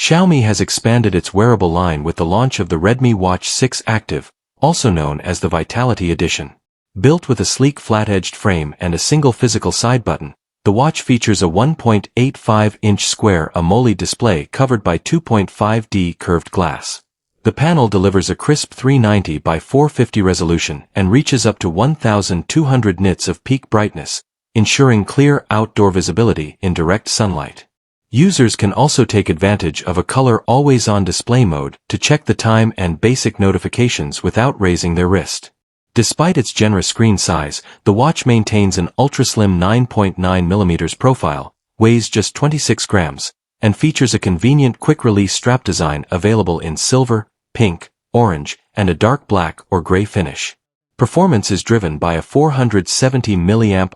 Xiaomi has expanded its wearable line with the launch of the Redmi Watch 6 Active, also known as the Vitality Edition. Built with a sleek flat-edged frame and a single physical side button, the watch features a 1.85-inch square AMOLED display covered by 2.5D curved glass. The panel delivers a crisp 390 by 450 resolution and reaches up to 1,200 nits of peak brightness, ensuring clear outdoor visibility in direct sunlight. Users can also take advantage of a color always-on display mode to check the time and basic notifications without raising their wrist. Despite its generous screen size, the watch maintains an ultra-slim 9.9mm profile, weighs just 26 grams, and features a convenient quick-release strap design available in silver, pink, orange, and a dark black or gray finish. Performance is driven by a 470 mAh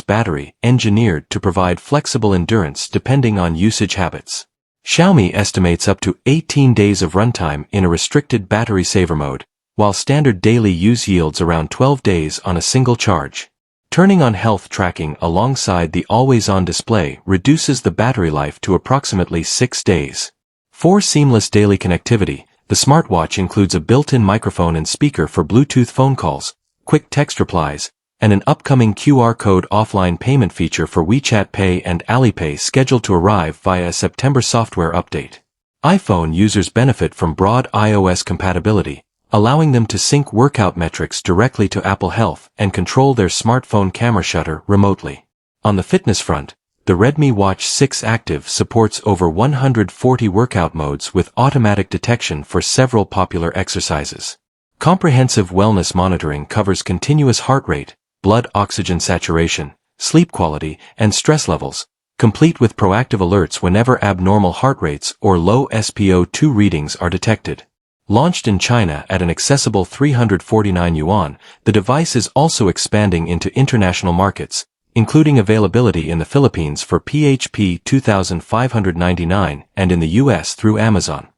battery engineered to provide flexible endurance depending on usage habits. Xiaomi estimates up to 18 days of runtime in a restricted battery saver mode, while standard daily use yields around 12 days on a single charge. Turning on health tracking alongside the always-on display reduces the battery life to approximately 6 days. For seamless daily connectivity, the smartwatch includes a built-in microphone and speaker for Bluetooth phone calls, quick text replies, and an upcoming QR code offline payment feature for WeChat Pay and Alipay scheduled to arrive via a September software update. iPhone users benefit from broad iOS compatibility, allowing them to sync workout metrics directly to Apple Health and control their smartphone camera shutter remotely. On the fitness front, the Redmi Watch 6 Active supports over 140 workout modes with automatic detection for several popular exercises. Comprehensive wellness monitoring covers continuous heart rate, blood oxygen saturation, sleep quality, and stress levels, complete with proactive alerts whenever abnormal heart rates or low SpO2 readings are detected. Launched in China at an accessible 349 yuan, the device is also expanding into international markets, including availability in the Philippines for PHP 2,599 and in the US through Amazon.